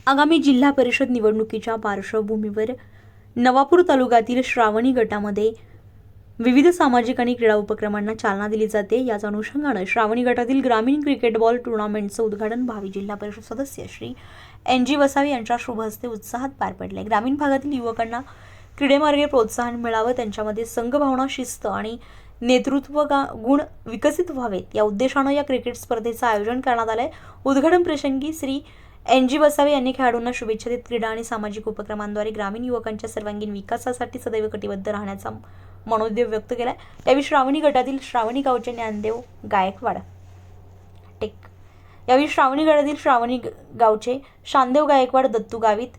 आगामी जिल्हा परिषद निवडणुकीच्या पार्श्वभूमीवर नवापूर तालुक्यातील श्रावणी गटामध्ये विविध सामाजिक आणि क्रीडा उपक्रमांना चालना दिली जाते। याच अनुषंगाने श्रावणी गटातील ग्रामीण क्रिकेटबॉल टूर्नामेंटचे उद्घाटन भावी जिल्हा परिषद सदस्य श्री NG वसावे यांच्या शुभ हस्ते उत्साहात पार पडले। ग्रामीण भागातील युवकांना क्रीडेमार्गे प्रोत्साहन मिळावे, त्यांच्यामध्ये संघभावना, शिस्त आणि नेतृत्व गुण विकसित व्हावेत या उद्देशाने या क्रिकेट स्पर्धेचे आयोजन करण्यात आले। उद्घाटन प्रसंगी श्री NG वसावे यांनी खेळाडूंना शुभेच्छा देत क्रीडा आणि सामाजिक उपक्रमांद्वारे ग्रामीण युवकांच्या सर्वांगीण विकासासाठी सदैव कटिबद्ध राहण्याचा मनोदेव व्यक्त केला। यावेळी श्रावणी गटातील श्रावणी गावचे ज्ञानदेव गायकवाड यावेळी श्रावणी गटातील श्रावणी गावचे शानदेव गायकवाड, दत्तू गावित,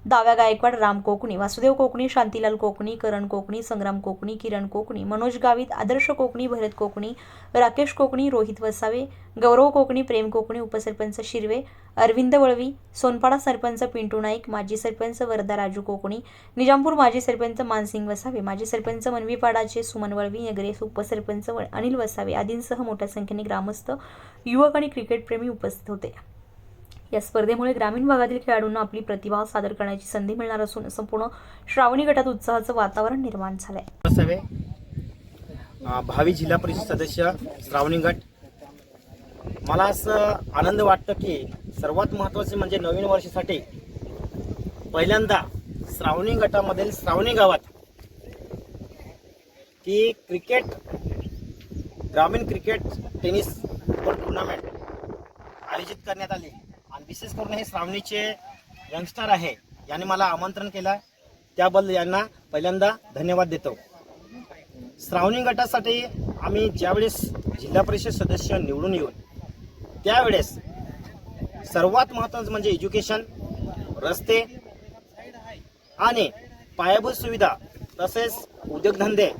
दाव्या गायकवाड, राम कोकणी, वासुदेव कोकणी, शांतीलाल कोकणी, करण कोकणी, संग्राम कोकणी, किरण कोकणी, मनोज गावित, आदर्श कोकणी, भरत कोकणी, राकेश कोकणी, रोहित वसावे, गौरव कोकणी, प्रेम कोकणी, उपसरपंच शिरवे, अरविंद वळवी, सोनपाडा सरपंच पिंटू नाईक, माजी सरपंच वरदा राजू कोकणी, निजामपूर माजी सरपंच मानसिंग वसावे, माजी सरपंच मनवीपाडाचे सुमन वळवी, नगरेश उपसरपंच अनिल वसावे आदींसह मोठ्या संख्येने ग्रामस्थ, युवक आणि क्रिकेटप्रेमी उपस्थित होते। या स्पर्धेमुळे ग्रामीण भागातील खेळाडूंना आपली प्रतिभा सादर करण्याची संधी मिळणार असून संपूर्ण श्रावणी गटात उत्साहाचं वातावरण निर्माण झालंय। भावी जिल्हा परिषद सदस्य श्रावणी गट, मला असं आनंद वाटतं की सर्वात महत्त्वाचे म्हणजे नवीन वर्षासाठी पहिल्यांदा श्रावणी गटामधील श्रावणी गावात की ग्रामीण क्रिकेट टेनिस टूर्नामेंट आयोजित करण्यात आली आणि विशेष करून हे श्रावणीचे यंगस्टर आहे यांनी मला आमंत्रण केलं, त्याबद्दल यांना पहिल्यांदा धन्यवाद देतो। श्रावणी गटासाठी आम्ही ज्यावेळेस जिल्हा परिषद सदस्य निवडून येऊन त्यावेळेस सर्वात महत्त्वाचं म्हणजे एज्युकेशन, रस्ते आणि पायाभूत सुविधा तसेच उद्योगधंदे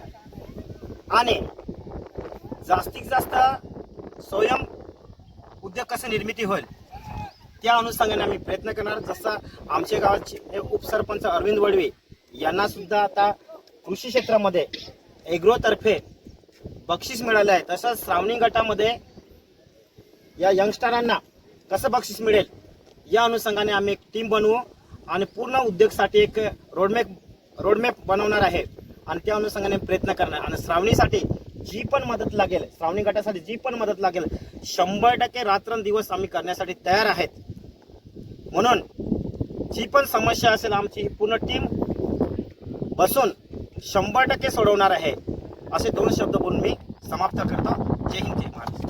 आणि जास्तीत जास्त स्वयं उद्योग कसे निर्मिती होईल त्या अनुषंगाने आम्ही प्रयत्न करणार। जसं आमच्या गावाचे उपसरपंच अरविंद वळवी यांना सुद्धा आता कृषी क्षेत्रामध्ये एग्रोतर्फे बक्षीस मिळाले आहे, तसंच श्रावणी गटामध्ये या यंगस्टरांना कसं बक्षीस मिळेल या अनुषंगाने आम्ही एक टीम बनवू आणि पूर्ण उद्योगसाठी एक रोडमॅप बनवणार आहे आणि त्या अनुषंगाने प्रयत्न करणार। आणि श्रावणीसाठी जी पण मदत लागेल, श्रावणी गटासाठी जी पण मदत लागेल 100% रात्रंदिवस आम्ही करण्यासाठी तयार आहेत। म्हणून जी पण समस्या असेल आमची ही पूर्ण टीम बसून 100% सोडवणार आहे। असे 2 शब्द बोलून मी समाप्त करतो। जय हिंद, जय महाराष्ट्र।